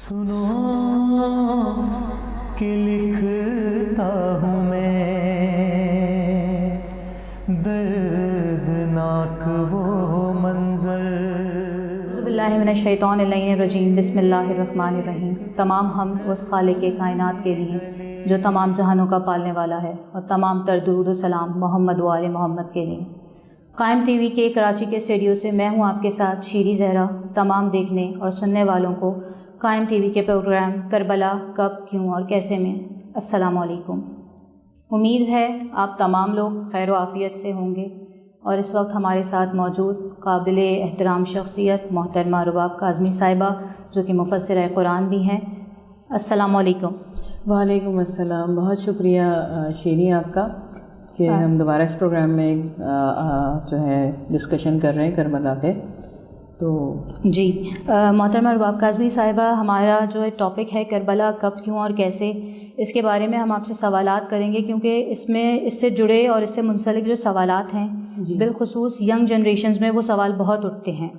سنو کہ لکھتا ہوں میں دردناک وہ منظر. اعوذ باللہ من الشیطان الرجیم. بسم اللہ الرحمن الرحیم. تمام حمد اس خالق کائنات کے لیے جو تمام جہانوں کا پالنے والا ہے، اور تمام تر درود و سلام محمد و آل محمد کے لیے. قائم ٹی وی کے کراچی کے اسٹوڈیو سے میں ہوں آپ کے ساتھ شیری زہرا. تمام دیکھنے اور سننے والوں کو قائم ٹی وی کے پروگرام کربلا کب، کیوں اور کیسے میں السلام علیکم. امید ہے آپ تمام لوگ خیر و عافیت سے ہوں گے، اور اس وقت ہمارے ساتھ موجود قابل احترام شخصیت محترمہ رباب کاظمی صاحبہ، جو کہ مفسرہ قرآن بھی ہیں. السلام علیکم. وعلیکم السلام. بہت شکریہ شیری آپ کا کہ ہم دوبارہ اس پروگرام میں جو ہے ڈسکشن کر رہے ہیں کربلا پہ. تو جی محترمہ رباب کاظمی صاحبہ، ہمارا جو ٹاپک ہے کربلا کب، کیوں اور کیسے، اس کے بارے میں ہم آپ سے سوالات کریں گے، کیونکہ اس سے جڑے اور اس سے منسلک جو سوالات ہیں بالخصوص ینگ جنریشنز میں وہ سوال بہت اٹھتے ہیں.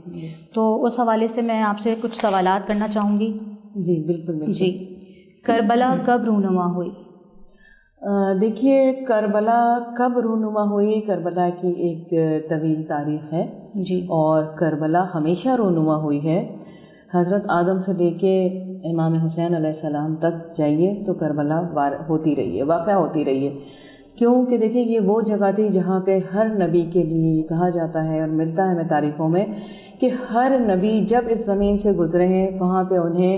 تو اس حوالے سے میں آپ سے کچھ سوالات کرنا چاہوں گی. جی بالکل. جی، کربلا کب رونما ہوئی؟ دیکھیے، کربلا کب رونما ہوئی، کربلا کی ایک طویل تاریخ ہے جی، اور کربلا ہمیشہ رونما ہوئی ہے. حضرت آدم سے لے کے امام حسین علیہ السلام تک جائیے تو کربلا ہوتی رہی ہے، واقعہ ہوتی رہی ہے. کیونکہ دیکھیں یہ وہ جگہ تھی جہاں پہ ہر نبی کے لیے کہا جاتا ہے اور ملتا ہے ہمیں تاریخوں میں کہ ہر نبی جب اس زمین سے گزرے ہیں وہاں پہ انہیں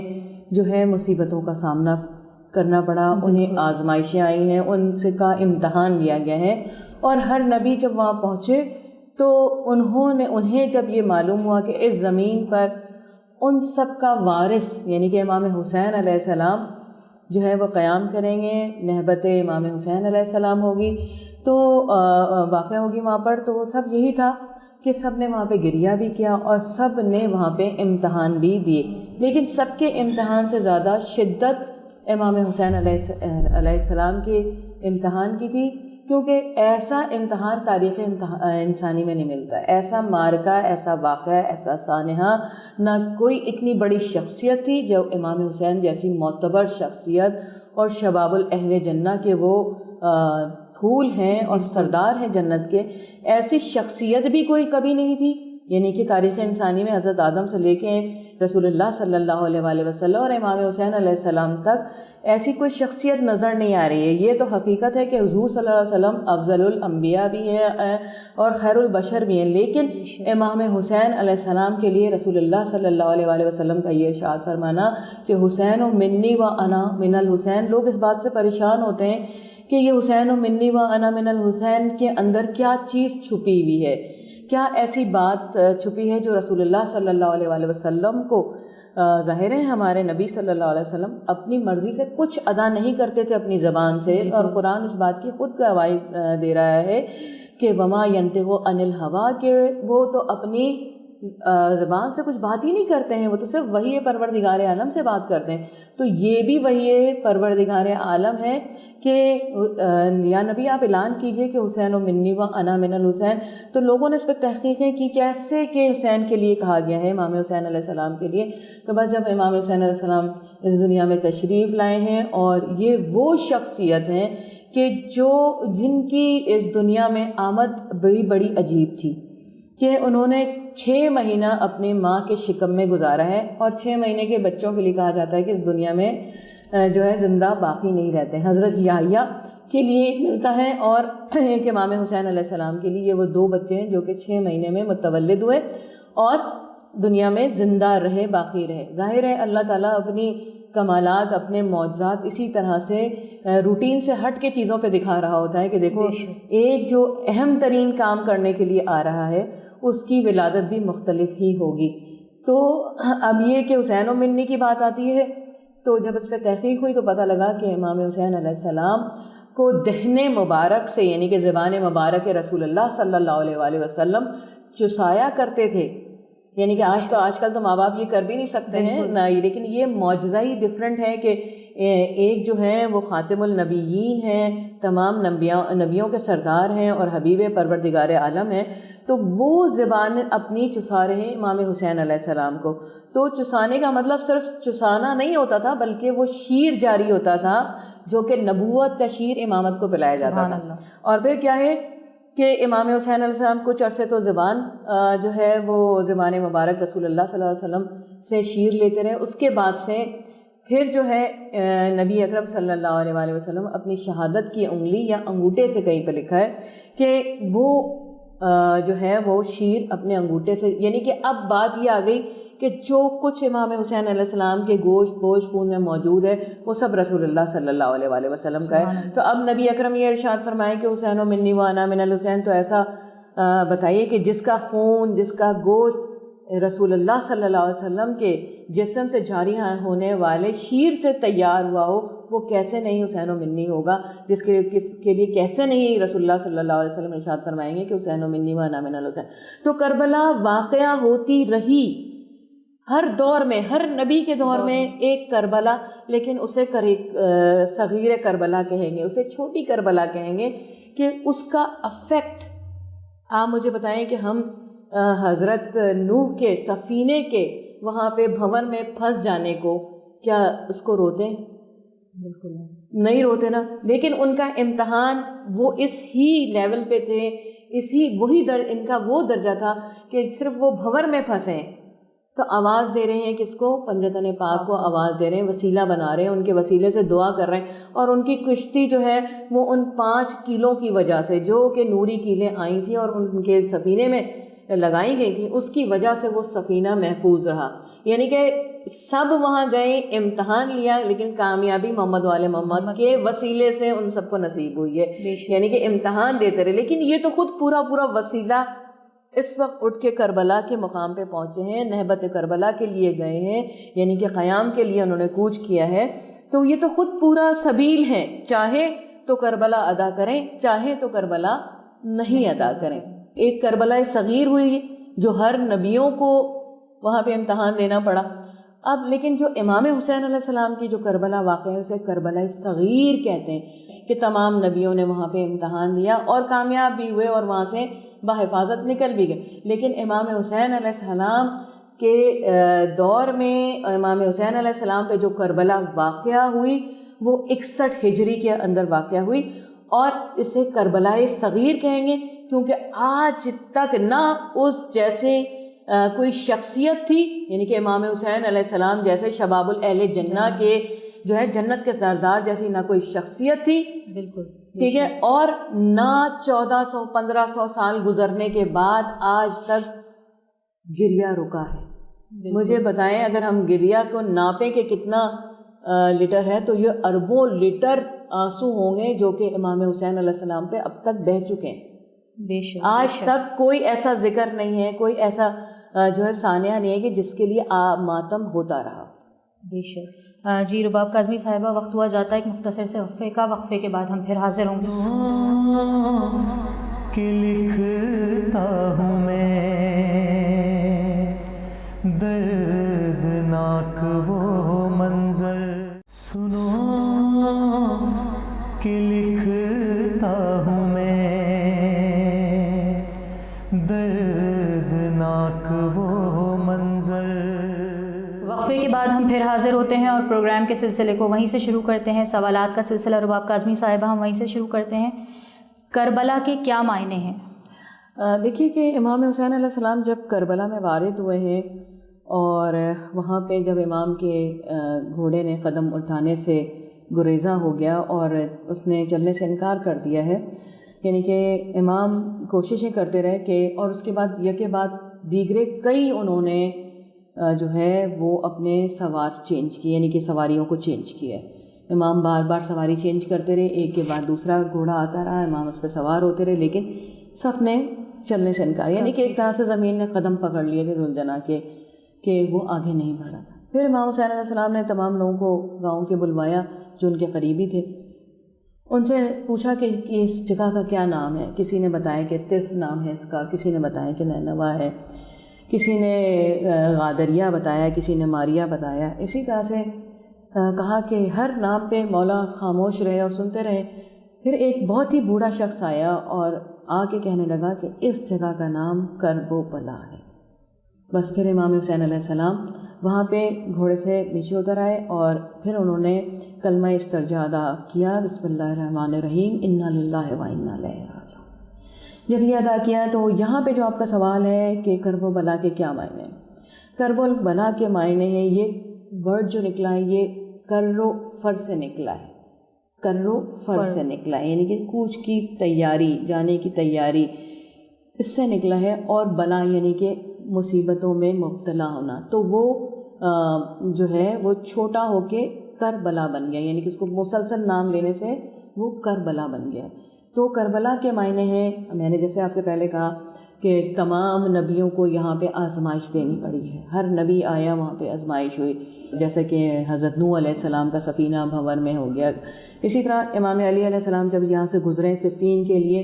جو ہے مصیبتوں کا سامنا کرنا پڑا، انہیں آزمائشیں آئی ہیں، ان سے کا امتحان لیا گیا ہے. اور ہر نبی جب وہاں پہنچے تو انہیں جب یہ معلوم ہوا کہ اس زمین پر ان سب کا وارث یعنی کہ امام حسین علیہ السلام جو ہے وہ قیام کریں گے، نہبت امام حسین علیہ السلام ہوگی، تو واقع ہوگی وہاں پر، تو وہ سب یہی تھا کہ سب نے وہاں پہ گریہ بھی کیا اور سب نے وہاں پہ امتحان بھی دیے. لیکن سب کے امتحان سے زیادہ شدت امام حسین علیہ السلام کے امتحان کی تھی، کیونکہ ایسا امتحان تاریخ انسانی میں نہیں ملتا. ایسا معرکہ، ایسا واقعہ، ایسا سانحہ نہ کوئی اتنی بڑی شخصیت تھی جو امام حسین جیسی معتبر شخصیت اور شباب الاہل جنہ کے وہ پھول ہیں اور سردار ہیں جنت کے، ایسی شخصیت بھی کوئی کبھی نہیں تھی. یعنی کہ تاریخ انسانی میں حضرت آدم سے لے کے رسول اللہ صلی اللہ علیہ وآلہ وسلم اور امام حسین علیہ السلام تک ایسی کوئی شخصیت نظر نہیں آ رہی ہے. یہ تو حقیقت ہے کہ حضور صلی اللہ علیہ وسلم افضل الانبیاء بھی ہیں اور خیر البشر بھی ہیں، لیکن امام حسین علیہ السلام کے لیے رسول اللہ صلی اللہ علیہ وآلہ وسلم کا یہ ارشاد فرمانا کہ حسین و منی و انا من الحسین. لوگ اس بات سے پریشان ہوتے ہیں کہ یہ حسین و منی و انا من الحسین کے اندر کیا چیز چھپی ہوئی ہے، کیا ایسی بات چھپی ہے جو رسول اللہ صلی اللہ علیہ وآلہ وسلم کو ظاہر ہے ہمارے نبی صلی اللہ علیہ وسلم اپنی مرضی سے کچھ ادا نہیں کرتے تھے اپنی زبان سے، اور قرآن اس بات کی خود گواہی دے رہا ہے کہ وما ینطق عن الہویٰ، کہ وہ تو اپنی زبان سے کچھ بات ہی نہیں کرتے ہیں، وہ تو صرف وحی پروردگار عالم سے بات کرتے ہیں. تو یہ بھی وحی پروردگار عالم ہے کہ یا نبی آپ اعلان کیجئے کہ حسین و منی و انا من الحسین. تو لوگوں نے اس پہ تحقیقیں کی کیسے کہ حسین کے لیے کہا گیا ہے، امام حسین علیہ السلام کے لیے. تو بس جب امام حسین علیہ السلام اس دنیا میں تشریف لائے ہیں، اور یہ وہ شخصیت ہیں کہ جن کی اس دنیا میں آمد بڑی عجیب تھی کہ انہوں نے 6 مہینہ اپنے ماں کے شکم میں گزارا ہے، اور 6 مہینے کے بچوں کے لیے کہا جاتا ہے کہ اس دنیا میں جو ہے زندہ باقی نہیں رہتے. حضرت یحییٰ کے لیے ایک ملتا ہے اور ایک امام حسین علیہ السلام کے لیے. یہ وہ 2 بچے ہیں جو کہ 6 مہینے میں متولد ہوئے اور دنیا میں زندہ رہے، باقی رہے. ظاہر ہے اللہ تعالیٰ اپنی کمالات، اپنے معجزات اسی طرح سے روٹین سے ہٹ کے چیزوں پہ دکھا رہا ہوتا ہے کہ دیکھو ایک جو اہم ترین کام کرنے کے لیے آ رہا ہے اس کی ولادت بھی مختلف ہی ہوگی. تو اب یہ کہ حسین و منی کی بات آتی ہے، تو جب اس پہ تحقیق ہوئی تو پتہ لگا کہ امام حسین علیہ السلام کو دہن مبارک سے یعنی کہ زبان مبارک رسول اللہ صلی اللہ علیہ وآلہ وسلم چسایا کرتے تھے. یعنی کہ آج کل تو ماں باپ یہ کر بھی نہیں سکتے ہیں، لیکن یہ معجزہ ہی ڈیفرنٹ ہے کہ ایک جو ہیں وہ خاتم النبیین ہیں، تمام نبیوں کے سردار ہیں اور حبیب پروردگار عالم ہیں، تو وہ زبان اپنی چسا رہے ہیں امام حسین علیہ السلام کو۔ تو چسانے کا مطلب صرف چسانا نہیں ہوتا تھا، بلکہ وہ شیر جاری ہوتا تھا جو کہ نبوت کا شیر امامت کو پلایا جاتا تھا۔ اور پھر کیا ہے کہ امام حسین علیہ السلام کچھ عرصے تو زبان جو ہے وہ زبان مبارک رسول اللہ صلی اللہ علیہ وسلم سے شیر لیتے رہے۔ اس کے بعد سے پھر جو ہے نبی اکرم صلی اللہ علیہ وآلہ وسلم اپنی شہادت کی انگلی یا انگوٹھے سے کہیں پہ لکھا ہے کہ وہ جو ہے وہ شیر اپنے انگوٹھے سے، یعنی کہ اب بات یہ آ گئی کہ جو کچھ امام حسین علیہ السلام کے گوشت خون میں موجود ہے وہ سب رسول اللہ صلی اللہ علیہ وآلہ وسلم کا ہے۔ تو اب نبی اکرم یہ ارشاد فرمائے کہ حسین و منی و انا من الحسین، تو ایسا بتائیے کہ جس کا خون، جس کا گوشت رسول اللہ صلی اللہ علیہ وسلم کے جسم سے جاری ہونے والے شیر سے تیار ہوا ہو، وہ کیسے نہیں حسین و منی ہوگا، جس کے لیے کیسے نہیں رسول اللہ صلی اللہ علیہ وسلم ارشاد فرمائیں گے کہ حسین و منی و انا من الحسین۔ تو کربلا واقعہ ہوتی رہی ہر دور میں، ہر نبی کے دور میں ایک کربلا، لیکن اسے صغیر کربلا کہیں گے، اسے چھوٹی کربلا کہیں گے، کہ اس کا افیکٹ آپ مجھے بتائیں کہ ہم حضرت نوح کے سفینے کے وہاں پہ بھور میں پھنس جانے کو کیا اس کو روتے ہیں؟ بالکل نہیں روتے نا، لیکن ان کا امتحان وہ اس ہی لیول پہ تھے، ان کا وہ درجہ تھا کہ صرف وہ بھور میں پھنسے ہیں تو آواز دے رہے ہیں کس کو؟ پنجتن پاک کو آواز دے رہے ہیں، وسیلہ بنا رہے ہیں، ان کے وسیلے سے دعا کر رہے ہیں، اور ان کی کشتی جو ہے وہ ان 5 کیلوں کی وجہ سے، جو کہ نوری کیلیں آئی تھیں اور ان کے سفینے میں لگائی گئی تھیں، اس کی وجہ سے وہ سفینہ محفوظ رہا۔ یعنی کہ سب وہاں گئے، امتحان لیا، لیکن کامیابی محمد والے محمد کے وسیلے سے ان سب کو نصیب ہوئی ہے، یعنی کہ امتحان دیتے رہے۔ لیکن یہ تو خود پورا وسیلہ اس وقت اٹھ کے کربلا کے مقام پہ پہنچے ہیں، نہبت کربلا کے لیے گئے ہیں، یعنی کہ قیام کے لیے انہوں نے کوچ کیا ہے، تو یہ تو خود پورا سبیل ہے، چاہے تو کربلا ادا کریں، چاہے تو کربلا نہیں ادا کریں۔ ایک کربلا صغیر ہوئی جو ہر نبیوں کو وہاں پہ امتحان دینا پڑا۔ اب لیکن جو امام حسین علیہ السلام کی جو کربلا واقع ہے اسے کربلا صغیر کہتے ہیں، کہ تمام نبیوں نے وہاں پہ امتحان دیا اور کامیاب بھی ہوئے اور وہاں سے بحفاظت نکل بھی گئے۔ لیکن امام حسین علیہ السلام کے دور میں امام حسین علیہ السلام پہ جو کربلا واقعہ ہوئی وہ 61 ہجری کے اندر واقعہ ہوئی، اور اسے کربلا صغیر کہیں گے کیونکہ آج تک نہ اس جیسے کوئی شخصیت تھی، یعنی کہ امام حسین علیہ السلام جیسے شباب الاہل جنہ کے جو ہے جنت کے سردار جیسی نہ کوئی شخصیت تھی، بالکل ٹھیک ہے، اور نہ 1400-1500 سال گزرنے کے بعد آج تک گریہ رکا ہے۔ مجھے بتائیں اگر ہم گریہ کو ناپیں کہ کتنا لیٹر ہے تو یہ اربوں لیٹر آنسو ہوں گے جو کہ امام حسین علیہ السلام پہ اب تک بہہ چکے ہیں۔ بے شک آج تک کوئی ایسا ذکر نہیں ہے، کوئی ایسا جو ہے سانحہ نہیں ہے کہ جس کے لیے ماتم ہوتا رہا۔ بے شک۔ جی رباب کاظمی صاحبہ، وقت ہوا جاتا ہے ایک مختصر سے وقفے کا، وقفے کے بعد ہم پھر حاضر ہوں گے۔ کہ لکھتا ہوں میں دردناک وہ منظر، سنو کہ لکھتا ہوں میں دردناک وہ منظر۔ وقفے کے بعد ہم پھر حاضر ہوتے ہیں اور پروگرام کے سلسلے کو وہیں سے شروع کرتے ہیں۔ سوالات کا سلسلہ رباب کاظمی صاحبہ ہم وہیں سے شروع کرتے ہیں۔ کربلا کے کیا معنی ہیں؟ دیکھیے کہ امام حسین علیہ السلام جب کربلا میں وارد ہوئے ہیں اور وہاں پہ جب امام کے گھوڑے نے قدم اٹھانے سے گریزاں ہو گیا اور اس نے چلنے سے انکار کر دیا ہے، یعنی کہ امام کوششیں کرتے رہے کہ، اور اس کے بعد یکے بعد دیگرے کئی انہوں نے جو ہے وہ اپنے سوار چینج کی، یعنی کہ سواریوں کو چینج کیا ہے۔ امام بار بار سواری چینج کرتے رہے، ایک کے بعد دوسرا گھوڑا آتا رہا، امام اس پہ سوار ہوتے رہے، لیکن سب نے چلنے سے انکار، یعنی کہ ایک طرح سے زمین نے قدم پکڑ لیے تھے ذوالجناح کے کہ وہ آگے نہیں بڑھا تھا۔ پھر امام حسین علیہ السلام نے تمام لوگوں کو گاؤں کے بلوایا جو ان کے قریبی تھے، ان سے پوچھا کہ اس جگہ کا کیا نام ہے۔ کسی نے بتایا کہ طف نام ہے اس کا، کسی نے بتایا کہ نینوا ہے، کسی نے غادریہ بتایا، کسی نے ماریہ بتایا۔ اسی طرح سے کہا کہ ہر نام پہ مولا خاموش رہے اور سنتے رہے. پھر ایک بہت ہی بوڑھا شخص آیا اور آ کے کہنے لگا کہ اس جگہ کا نام کرب و بلا ہے. بس پھر امام حسین علیہ السلام وہاں پہ گھوڑے سے نیچے اتر آئے اور پھر انہوں نے کلمہ استرجاع ادا کیا, بسم اللہ الرحمن الرحیم انا للہ و انا الیہ راجعون. جب یہ ادا کیا تو یہاں پہ جو آپ کا سوال ہے کہ کرب و بلا کے کیا معنی ہیں, کرب و بلا کے معنی ہیں, یہ ورڈ جو نکلا ہے یہ کر و فر سے نکلا ہے, کر و فر سے نکلا ہے, یعنی کہ کوچ کی تیاری, جانے کی تیاری, اس سے نکلا ہے. اور بلا یعنی کہ مصیبتوں میں مبتلا ہونا, تو وہ جو ہے وہ چھوٹا ہو کے کربلا بن گیا, یعنی کہ اس کو مسلسل نام لینے سے وہ کربلا بن گیا. تو کربلا کے معنی ہیں, میں نے جیسے آپ سے پہلے کہا کہ تمام نبیوں کو یہاں پہ آزمائش دینی پڑی ہے, ہر نبی آیا وہاں پہ آزمائش ہوئی, جیسے کہ حضرت نوح علیہ السلام کا سفینہ بھنور میں ہو گیا. اسی طرح امام علی علیہ السلام جب یہاں سے گزرے صفین کے لیے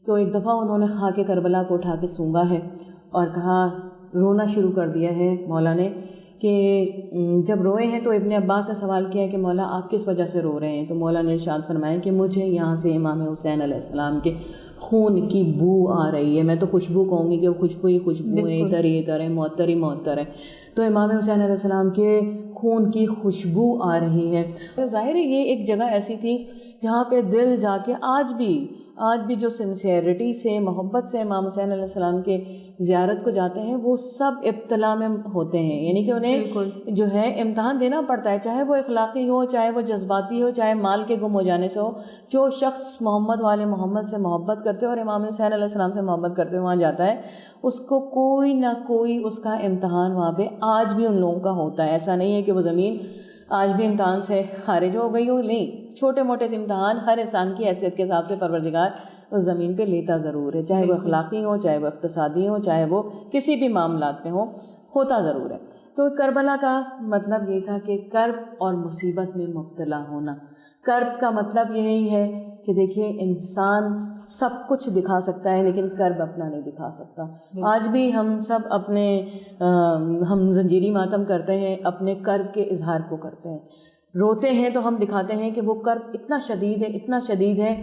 تو ایک دفعہ انہوں نے خاک کربلا کو اٹھا کے سونگا ہے اور کہا, رونا شروع کر دیا ہے مولا نے, کہ جب روئے ہیں تو ابن عباس نے سوال کیا کہ مولا آپ کس وجہ سے رو رہے ہیں, تو مولا نے ارشاد فرمایا کہ مجھے یہاں سے امام حسین علیہ السلام کے خون کی بو آ رہی ہے. میں تو خوشبو کہوں گی کہ وہ خوشبو ہی خوشبو ہے, ادھر ہی ادھر ہے, معطر ہی معطر ہے. تو امام حسین علیہ السلام کے خون کی خوشبو آ رہی ہے. ظاہر ہے یہ ایک جگہ ایسی تھی جہاں پہ دل جا کے آج بھی جو سنسیئرٹی سے, محبت سے امام حسین علیہ السلام کے زیارت کو جاتے ہیں وہ سب ابتلا میں ہوتے ہیں, یعنی کہ انہیں جو ہے امتحان دینا پڑتا ہے, چاہے وہ اخلاقی ہو, چاہے وہ جذباتی ہو, چاہے مال کے گم ہو جانے سے ہو. جو شخص محمد والے محمد سے محبت کرتے اور امام حسین علیہ السلام سے محبت کرتے وہاں جاتا ہے, اس کو کوئی نہ کوئی اس کا امتحان وہاں پہ آج بھی ان لوگوں کا ہوتا ہے. ایسا نہیں ہے کہ وہ زمین آج بھی امتحان سے خارج ہو گئی ہو, نہیں, چھوٹے موٹے امتحان ہر انسان کی حیثیت کے حساب سے پروردگار اس زمین پہ لیتا ضرور ہے, چاہے وہ اخلاقی ہو, چاہے وہ اقتصادی ہو, چاہے وہ کسی بھی معاملات میں ہو, ہوتا ضرور ہے. تو کربلا کا مطلب یہ تھا کہ کرب اور مصیبت میں مبتلا ہونا. کرب کا مطلب یہی ہے کہ دیکھیے انسان سب کچھ دکھا سکتا ہے لیکن کرب اپنا نہیں دکھا سکتا. آج بھی ہم سب اپنے ہم زنجیری ماتم کرتے ہیں, اپنے کرب کے اظہار کو کرتے ہیں, روتے ہیں تو ہم دکھاتے ہیں کہ وہ کرب اتنا شدید ہے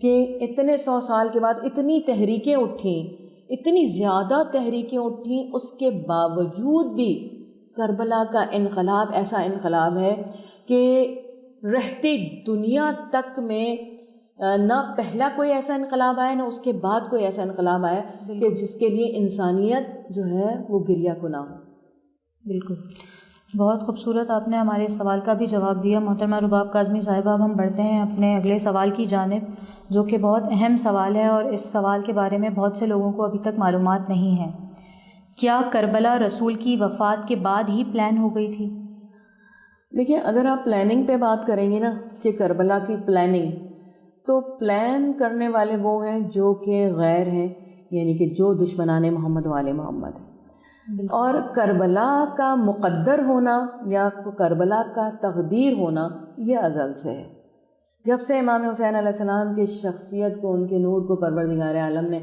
کہ اتنے 100 سال کے بعد اتنی تحریکیں اٹھیں, اتنی زیادہ تحریکیں اٹھیں, اس کے باوجود بھی کربلا کا انقلاب ایسا انقلاب ہے کہ رہتی دنیا تک میں نہ پہلا کوئی ایسا انقلاب آیا, نہ اس کے بعد کوئی ایسا انقلاب آیا کہ جس کے لیے انسانیت جو ہے وہ گریہ کناں ہو. بالکل, بہت خوبصورت آپ نے ہمارے اس سوال کا بھی جواب دیا. محترمہ رباب کاظمی صاحبہ, اب ہم بڑھتے ہیں اپنے اگلے سوال کی جانب, جو کہ بہت اہم سوال ہے اور اس سوال کے بارے میں بہت سے لوگوں کو ابھی تک معلومات نہیں ہے. کیا کربلا رسول کی وفات کے بعد ہی پلان ہو گئی تھی؟ دیکھیے, اگر آپ پلاننگ پہ بات کریں گے نا کہ کربلا کی پلاننگ, تو پلان کرنے والے وہ ہیں جو کہ غیر ہیں, یعنی کہ جو دشمنان محمد والے محمد ہیں. اور کربلا کا مقدر ہونا یا کربلا کا تقدیر ہونا یہ ازل سے ہے. جب سے امام حسین علیہ السلام کی شخصیت کو, ان کے نور کو پروردگار عالم نے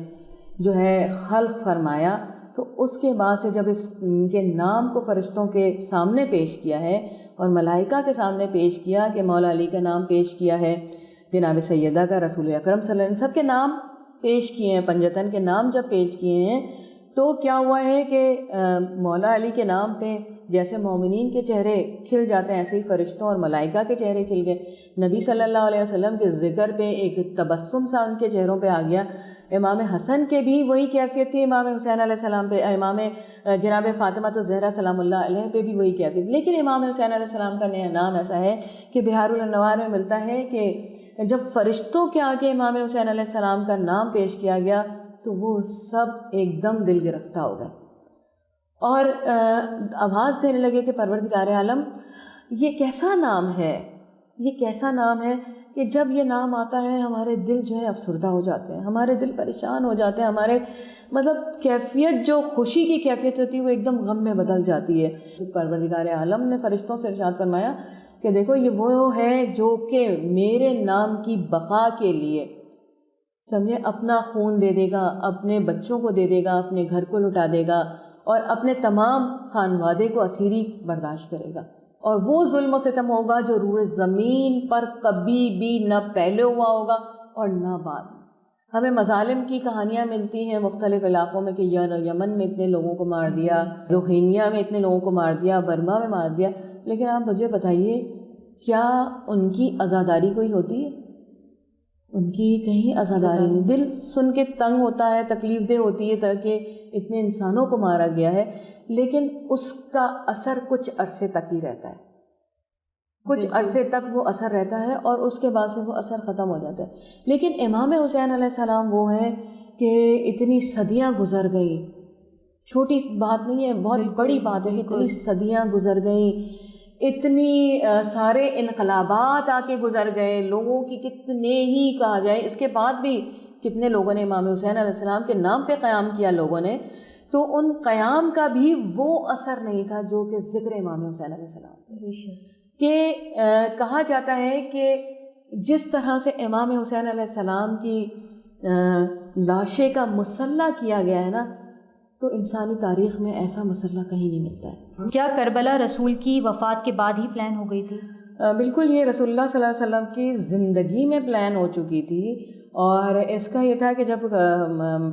جو ہے خلق فرمایا, تو اس کے بعد سے جب ان کے نام کو فرشتوں کے سامنے پیش کیا ہے اور ملائکہ کے سامنے پیش کیا کہ مولا علی کا نام پیش کیا ہے, جناب سیدہ کا, رسول اکرم صلی اللہ علیہ وسلم, سب کے نام پیش کیے ہیں, پنجتن کے نام جب پیش کیے ہیں, تو کیا ہوا ہے کہ مولا علی کے نام پہ جیسے مومنین کے چہرے کھل جاتے ہیں ایسے ہی فرشتوں اور ملائکہ کے چہرے کھل گئے. نبی صلی اللہ علیہ وسلم کے ذکر پہ ایک تبسم سا ان کے چہروں پہ آ گیا. امام حسن کے بھی وہی کیفیت تھی, امام حسین علیہ السلام پہ, امام جناب فاطمہ الزہرا سلام اللہ علیہ پہ بھی وہی کیفیت. لیکن امام حسین علیہ السلام کا نیا نام ایسا ہے کہ بہار الانوار میں ملتا ہے کہ جب فرشتوں کے آگے امام حسین علیہ السلام کا نام پیش کیا گیا تو وہ سب ایک دم دل گرفتہ ہو گئے اور آواز دینے لگے کہ پروردگار عالم, یہ کیسا نام ہے, یہ کیسا نام ہے کہ جب یہ نام آتا ہے ہمارے دل جو ہے افسردہ ہو جاتے ہیں, ہمارے دل پریشان ہو جاتے ہیں, ہمارے مطلب کیفیت جو خوشی کی کیفیت ہوتی ہے وہ ایک دم غم میں بدل جاتی ہے. تو پروردگار عالم نے فرشتوں سے ارشاد فرمایا کہ دیکھو یہ وہ ہے جو کہ میرے نام کی بقا کے لیے سمجھے اپنا خون دے دے گا, اپنے بچوں کو دے دے گا, اپنے گھر کو لٹا دے گا اور اپنے تمام خانوادے کو اسیری برداشت کرے گا اور وہ ظلم و ستم ہوگا جو روئے زمین پر کبھی بھی نہ پہلے ہوا ہوگا اور نہ بعد میں۔ ہمیں مظالم کی کہانیاں ملتی ہیں مختلف علاقوں میں کہ یمن میں اتنے لوگوں کو مار دیا، روہینیا میں اتنے لوگوں کو مار دیا، برما میں مار دیا، لیکن آپ مجھے بتائیے کیا ان کی عزاداری کوئی ہوتی ہے؟ ان کی کہیں عزاداری نہیں۔ دل سن کے تنگ ہوتا ہے، تکلیف دہ ہوتی ہے کہ اتنے انسانوں کو مارا گیا ہے، لیکن اس کا اثر کچھ عرصے تک ہی رہتا ہے، کچھ عرصے تک وہ اثر رہتا ہے اور اس کے بعد سے وہ اثر ختم ہو جاتا ہے۔ لیکن امام حسین علیہ السلام وہ ہیں کہ اتنی صدیاں گزر گئی، چھوٹی بات نہیں ہے، بہت بڑی بات ہے کہ اتنی صدیاں گزر گئیں، اتنی سارے انقلابات آ کے گزر گئے، لوگوں کی کتنے ہی کہا جائے، اس کے بعد بھی کتنے لوگوں نے امام حسین علیہ السلام کے نام پہ قیام کیا لوگوں نے، تو ان قیام کا بھی وہ اثر نہیں تھا جو کہ ذکر امام حسین علیہ السلام کہ کہا جاتا ہے کہ جس طرح سے امام حسین علیہ السلام کی لاشیں کا مسلح کیا گیا ہے نا، تو انسانی تاریخ میں ایسا مسئلہ کہیں نہیں ملتا ہے۔ کیا کربلا رسول کی وفات کے بعد ہی پلان ہو گئی تھی؟ بالکل، یہ رسول اللہ صلی اللہ علیہ وسلم کی زندگی میں پلان ہو چکی تھی، اور اس کا یہ تھا کہ جب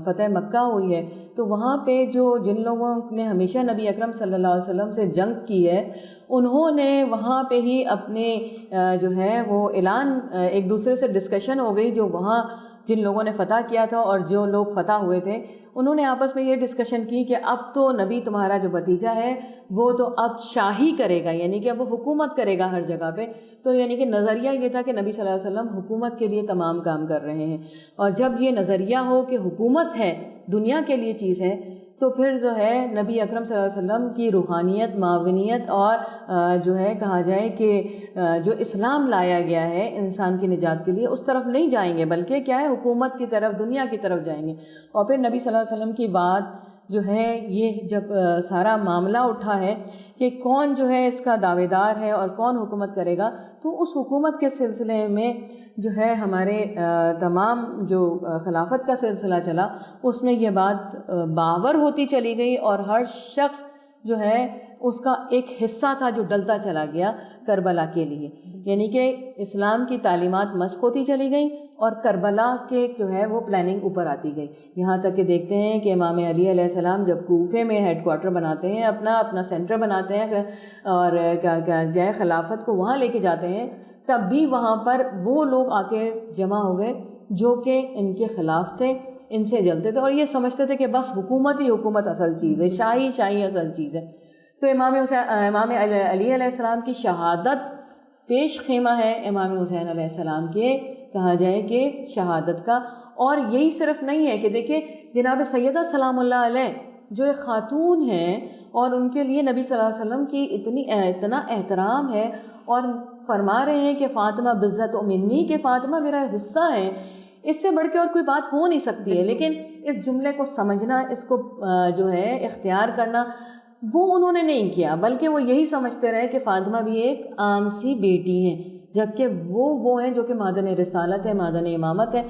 فتح مکہ ہوئی ہے تو وہاں پہ جن لوگوں نے ہمیشہ نبی اکرم صلی اللہ علیہ وسلم سے جنگ کی ہے، انہوں نے وہاں پہ ہی اپنے جو ہے وہ اعلان، ایک دوسرے سے ڈسکشن ہو گئی، جو وہاں جن لوگوں نے فتح کیا تھا اور جو لوگ فتح ہوئے تھے، انہوں نے آپس میں یہ ڈسکشن کی کہ اب تو نبی تمہارا جو بھتیجا ہے وہ تو اب شاہی کرے گا، یعنی کہ اب وہ حکومت کرے گا ہر جگہ پہ۔ تو یعنی کہ نظریہ یہ تھا کہ نبی صلی اللہ علیہ وسلم حکومت کے لیے تمام کام کر رہے ہیں، اور جب یہ نظریہ ہو کہ حکومت ہے، دنیا کے لیے چیز ہے، تو پھر جو ہے نبی اکرم صلی اللہ علیہ وسلم کی روحانیت، معاونیت اور جو ہے کہا جائے کہ جو اسلام لایا گیا ہے انسان کی نجات کے لیے، اس طرف نہیں جائیں گے، بلکہ کیا ہے حکومت کی طرف، دنیا کی طرف جائیں گے۔ اور پھر نبی صلی اللہ علیہ وسلم کی بات جو ہے یہ جب سارا معاملہ اٹھا ہے کہ کون جو ہے اس کا دعوے دار ہے اور کون حکومت کرے گا، تو اس حکومت کے سلسلے میں جو ہے ہمارے تمام جو خلافت کا سلسلہ چلا، اس میں یہ بات باور ہوتی چلی گئی، اور ہر شخص جو ہے اس کا ایک حصہ تھا جو ڈلتا چلا گیا کربلا کے لیے، یعنی کہ اسلام کی تعلیمات مسخ ہوتی چلی گئیں اور کربلا کے جو ہے وہ پلاننگ اوپر آتی گئی، یہاں تک کہ دیکھتے ہیں کہ امام علی علیہ السلام جب کوفے میں ہیڈ کوارٹر بناتے ہیں، اپنا سینٹر بناتے ہیں اور کیا جائے خلافت کو وہاں لے کے جاتے ہیں، تب بھی وہاں پر وہ لوگ آ کے جمع ہو گئے جو کہ ان کے خلاف تھے، ان سے جلتے تھے اور یہ سمجھتے تھے کہ بس حکومت ہی حکومت اصل چیز ہے، شاہی اصل چیز ہے۔ تو امام علی علیہ السلام کی شہادت پیش خیمہ ہے امام حسین علیہ السلام کے کہا جائے کہ شہادت کا، اور یہی صرف نہیں ہے کہ دیکھیں جناب سیدہ سلام اللہ علیہ جو ایک خاتون ہیں، اور ان کے لیے نبی صلی اللہ علیہ وسلم کی اتنا احترام ہے، اور فرما رہے ہیں کہ فاطمہ بزت و منی، کہ فاطمہ میرا حصہ ہے، اس سے بڑھ کے اور کوئی بات ہو نہیں سکتی ہے۔ لیکن اس جملے کو سمجھنا، اس کو جو ہے اختیار کرنا، وہ انہوں نے نہیں کیا، بلکہ وہ یہی سمجھتے رہے کہ فاطمہ بھی ایک عام سی بیٹی ہیں، جبکہ وہ ہیں جو کہ مادن رسالت ہے، مادن امامت ہے۔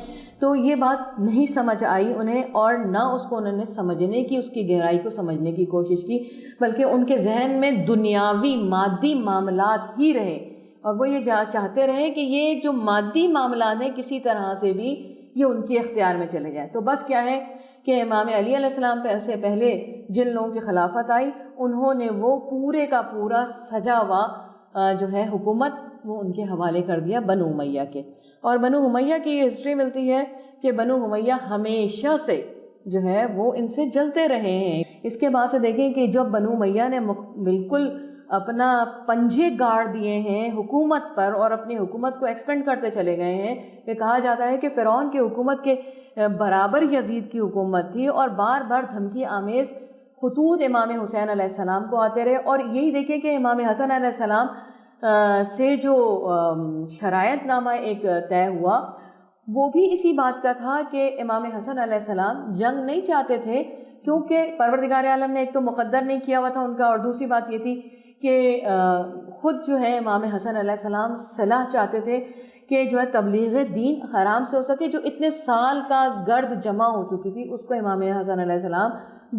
تو یہ بات نہیں سمجھ آئی انہیں، اور نہ اس کو انہوں نے سمجھنے کی، اس کی گہرائی کو سمجھنے کی کوشش کی، بلکہ ان کے ذہن میں دنیاوی مادی معاملات ہی رہے، اور وہ یہ چاہتے رہے کہ یہ جو مادی معاملات ہیں کسی طرح سے بھی یہ ان کے اختیار میں چلے جائیں۔ تو بس کیا ہے کہ امام علی علیہ السلام سے پہلے جن لوگوں کی خلافت آئی، انہوں نے وہ پورے کا پورا سجا ہوا جو ہے حکومت وہ ان کے حوالے کر دیا بنو امیہ کے۔ اور بنو امیہ کی یہ ہسٹری ملتی ہے کہ بنو امیہ ہمیشہ سے جو ہے وہ ان سے جلتے رہے ہیں۔ اس کے بعد سے دیکھیں کہ جب بنو امیہ نے بالکل اپنا پنجے گاڑ دیے ہیں حکومت پر، اور اپنی حکومت کو ایکسپینڈ کرتے چلے گئے ہیں، کہ کہا جاتا ہے کہ فرعون کی حکومت کے برابر یزید کی حکومت تھی، اور بار بار دھمکی آمیز خطوط امام حسین علیہ السلام کو آتے رہے۔ اور یہی دیکھیں کہ امام حسن علیہ السلام سے جو شرائط نامہ ایک طے ہوا، وہ بھی اسی بات کا تھا کہ امام حسن علیہ السلام جنگ نہیں چاہتے تھے، کیونکہ پروردگار عالم نے ایک تو مقدر نہیں کیا ہوا تھا ان کا، اور دوسری بات یہ تھی کہ خود جو ہے امام حسن علیہ السلام صلاح چاہتے تھے کہ جو ہے تبلیغ دین حرام سے ہو سکے، جو اتنے سال کا گرد جمع ہو چکی تھی اس کو امام حسن علیہ السلام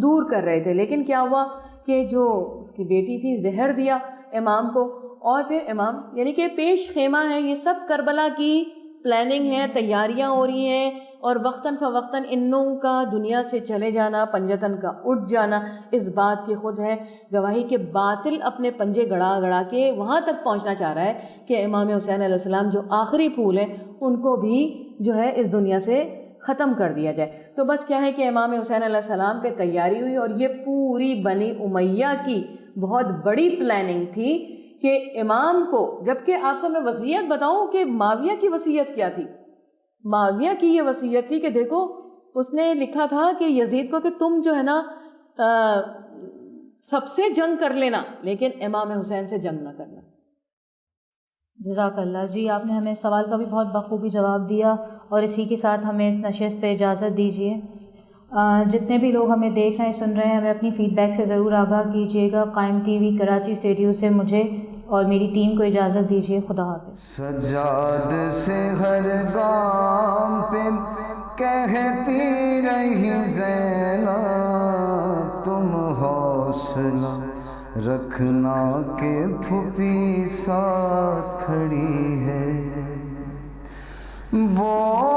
دور کر رہے تھے۔ لیکن کیا ہوا کہ جو اس کی بیٹی تھی زہر دیا امام کو، اور پھر امام یعنی کہ پیش خیمہ ہے، یہ سب کربلا کی پلاننگ ہے، تیاریاں ہو رہی ہیں، اور وقتاً فوقتاً ان لوگوں کا دنیا سے چلے جانا، پنجتن کا اٹھ جانا اس بات کی خود ہے گواہی کہ باطل اپنے پنجے گڑا گڑا کے وہاں تک پہنچنا چاہ رہا ہے کہ امام حسین علیہ السلام جو آخری پھول ہیں ان کو بھی جو ہے اس دنیا سے ختم کر دیا جائے۔ تو بس کیا ہے کہ امام حسین علیہ السلام پہ تیاری ہوئی، اور یہ پوری بنی امیہ کی بہت بڑی پلاننگ تھی کہ امام کو، جبکہ آپ کو میں وصیت بتاؤں کہ معاویہ کی وصیت کیا تھی۔ معاویہ کی یہ وصیت تھی کہ دیکھو اس نے لکھا تھا کہ یزید کو کہ تم جو ہے نا سب سے جنگ کر لینا لیکن امام حسین سے جنگ نہ کرنا۔ جزاک اللہ جی، آپ نے ہمیں سوال کا بھی بہت بخوبی جواب دیا، اور اسی کے ساتھ ہمیں اس نشست سے اجازت دیجیے۔ جتنے بھی لوگ ہمیں دیکھ رہے ہیں سن رہے ہیں، ہمیں اپنی فیڈ بیک سے ضرور آگاہ کیجیے گا۔ قائم ٹی وی کراچی اسٹوڈیو سے مجھے اور میری ٹیم کو اجازت دیجیے۔ خدا حافظ۔ سجاد سے ہر گام پہ کہتی رہی زینب تم حوصلہ رکھنا کہ پھوپھی ساتھ کھڑی ہے، وہ